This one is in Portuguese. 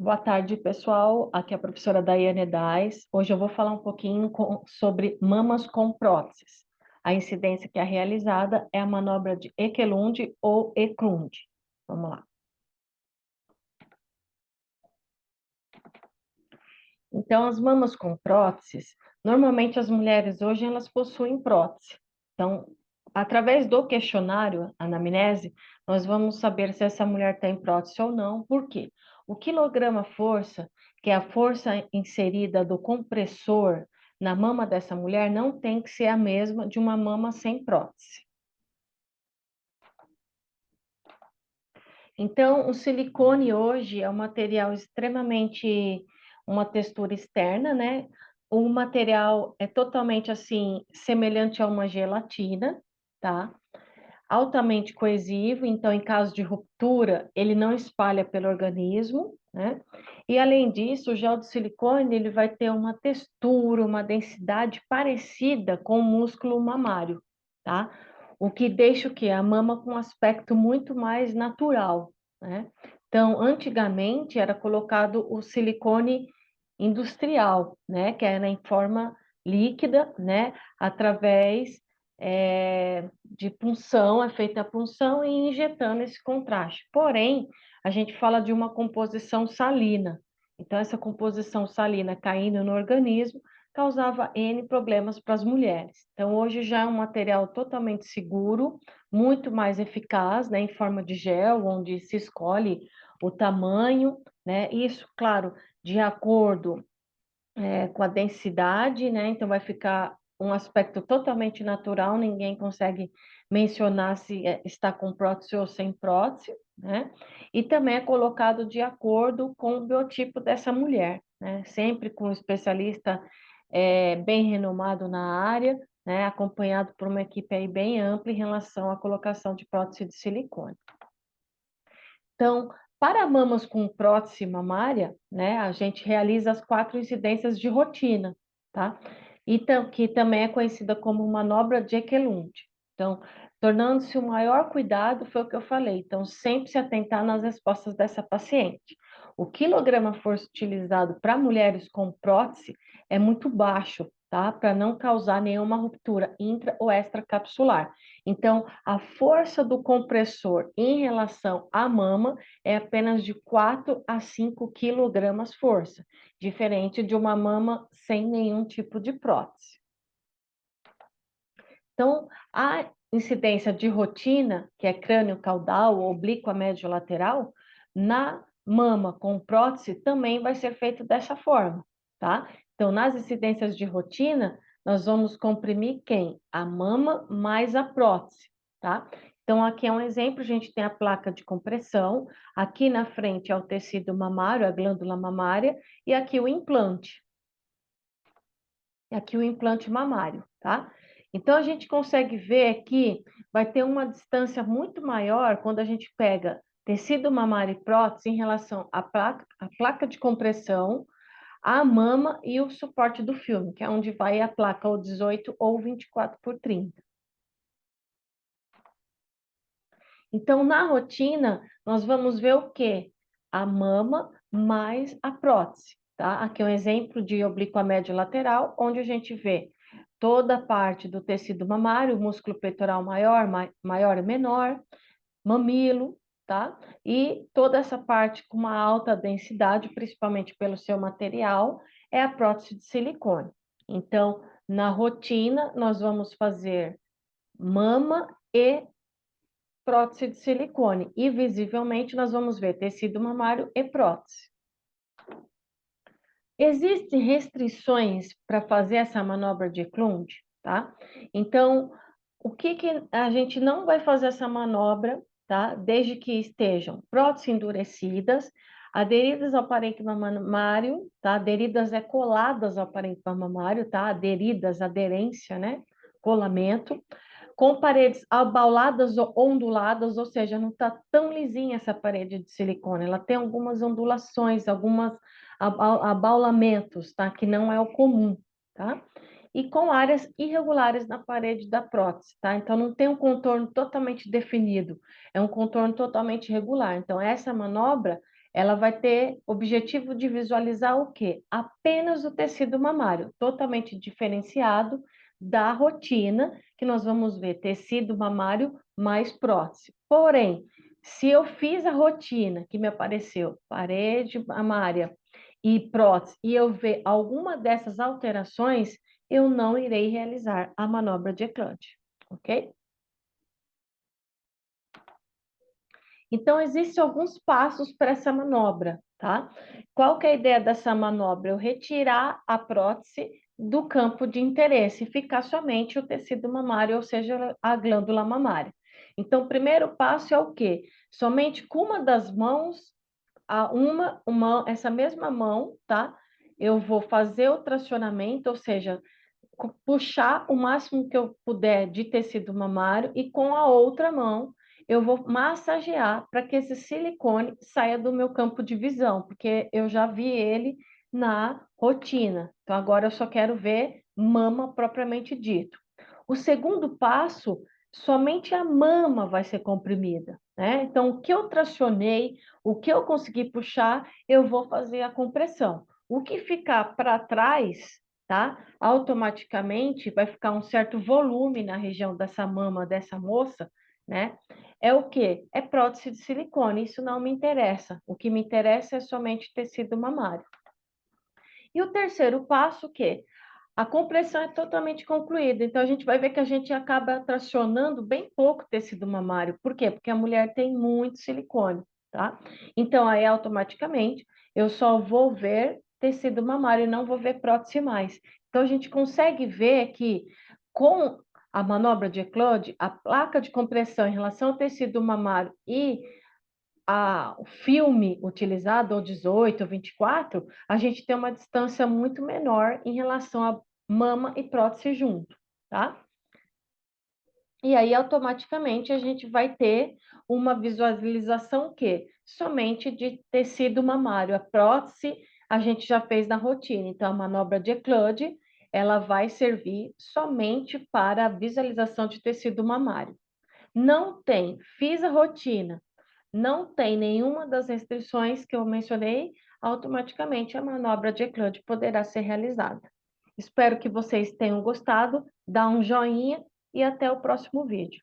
Boa tarde, pessoal. Aqui é a professora Daiane Dais. Hoje eu vou falar um pouquinho sobre mamas com próteses. A incidência que é realizada é a manobra de Ekelund ou Eklund. Vamos lá. Então, as mamas com próteses, normalmente as mulheres hoje elas possuem prótese. Então, através do questionário anamnese, nós vamos saber se essa mulher tem prótese ou não. Por quê? O quilograma-força, que é a força inserida do compressor na mama dessa mulher, não tem que ser a mesma de uma mama sem prótese. Então, o silicone hoje é um material extremamente, uma textura externa, né? O material é totalmente assim, semelhante a uma gelatina, tá? Altamente coesivo, então, em caso de ruptura, ele não espalha pelo organismo, né? E além disso, o gel de silicone, ele vai ter uma textura, uma densidade parecida com o músculo mamário, tá? O que deixa o quê? A mama com um aspecto muito mais natural, né? Então, antigamente era colocado o silicone industrial, né? Que era em forma líquida, né? Através de punção, é feita a punção e injetando esse contraste. Porém, a gente fala de uma composição salina. Então, essa composição salina caindo no organismo causava N problemas para as mulheres. Então, hoje já é um material totalmente seguro, muito mais eficaz, né, em forma de gel, onde se escolhe o tamanho, né? Isso, claro, de acordo com a densidade, né? Então vai ficar um aspecto totalmente natural, ninguém consegue mencionar se está com prótese ou sem prótese, né? E também é colocado de acordo com o biotipo dessa mulher, né? Sempre com um especialista bem renomado na área, né? Acompanhado por uma equipe aí bem ampla em relação à colocação de prótese de silicone. Então, para mamas com prótese mamária, né, a gente realiza as 4 incidências de rotina, tá? E que também é conhecida como manobra de Ekelund. Então, tornando-se o maior cuidado, foi o que eu falei. Então, sempre se atentar nas respostas dessa paciente. O quilograma-força utilizado para mulheres com prótese é muito baixo, tá? Para não causar nenhuma ruptura intra ou extracapsular. Então, a força do compressor em relação à mama é apenas de 4 a 5 quilogramas força, diferente de uma mama sem nenhum tipo de prótese. Então, a incidência de rotina, que é crânio caudal ou oblíqua médio lateral, na mama com prótese também vai ser feito dessa forma, tá? Então, nas incidências de rotina, nós vamos comprimir quem? A mama mais a prótese, tá? Então, aqui é um exemplo, a gente tem a placa de compressão, aqui na frente é o tecido mamário, a glândula mamária, e aqui o implante. E aqui o implante mamário, tá? Então, a gente consegue ver que vai ter uma distância muito maior quando a gente pega tecido mamário e prótese em relação à placa de compressão, a mama e o suporte do filme, que é onde vai a placa ou 18 ou 24 por 30. Então, na rotina, nós vamos ver o quê? A mama mais a prótese, tá? Aqui é um exemplo de oblíqua médio lateral, onde a gente vê toda a parte do tecido mamário, músculo peitoral maior, maior e menor, mamilo, tá? E toda essa parte com uma alta densidade, principalmente pelo seu material, é a prótese de silicone. Então, na rotina, nós vamos fazer mama e prótese de silicone. E visivelmente nós vamos ver tecido mamário e prótese. Existem restrições para fazer essa manobra de Eklund, tá? Então, o que a gente não vai fazer essa manobra, tá? Desde que estejam próteses endurecidas, aderidas ao parênquima mamário, tá? Aderidas é coladas ao parênquima mamário, tá? Aderidas, aderência, né? Colamento com paredes abauladas ou onduladas, ou seja, não está tão lisinha essa parede de silicone, ela tem algumas ondulações, algumas abaulamentos, tá? Que não é o comum, tá? E com áreas irregulares na parede da prótese, tá? Então não tem um contorno totalmente definido, é um contorno totalmente irregular. Então essa manobra ela vai ter objetivo de visualizar o quê? Apenas o tecido mamário, totalmente diferenciado da rotina, que nós vamos ver tecido mamário mais próximo. Porém, se eu fiz a rotina que me apareceu, parede mamária e prótese, e eu ver alguma dessas alterações, eu não irei realizar a manobra de Eclante, ok? Então, existem alguns passos para essa manobra, tá? Qual que é a ideia dessa manobra? Eu retirar a prótese do campo de interesse e ficar somente o tecido mamário, ou seja, a glândula mamária. Então, o primeiro passo é o quê? Somente com uma das mãos, essa mesma mão, tá? Eu vou fazer o tracionamento, ou seja, puxar o máximo que eu puder de tecido mamário e com a outra mão eu vou massagear para que esse silicone saia do meu campo de visão, porque eu já vi ele na rotina. Então agora eu só quero ver mama propriamente dito. O segundo passo, somente a mama vai ser comprimida, né? Então o que eu tracionei, o que eu consegui puxar, eu vou fazer a compressão. O que ficar para trás, tá? Automaticamente vai ficar um certo volume na região dessa mama dessa moça, né? É o quê? É prótese de silicone, isso não me interessa. O que me interessa é somente tecido mamário. E o terceiro passo, o quê? A compressão é totalmente concluída, então a gente vai ver que a gente acaba tracionando bem pouco tecido mamário. Por quê? Porque a mulher tem muito silicone, tá? Então aí automaticamente eu só vou ver tecido mamário e não vou ver prótese mais. Então a gente consegue ver que com a manobra de Eclode, a placa de compressão em relação ao tecido mamário e o filme utilizado, ou 18 ou 24, a gente tem uma distância muito menor em relação a mama e prótese junto, tá? E aí, automaticamente, a gente vai ter uma visualização que somente de tecido mamário. A prótese a gente já fez na rotina, então a manobra de Eclode, ela vai servir somente para a visualização de tecido mamário. Não tem, fiz a rotina, não tem nenhuma das restrições que eu mencionei, automaticamente a manobra de Eclode poderá ser realizada. Espero que vocês tenham gostado, dá um joinha e até o próximo vídeo.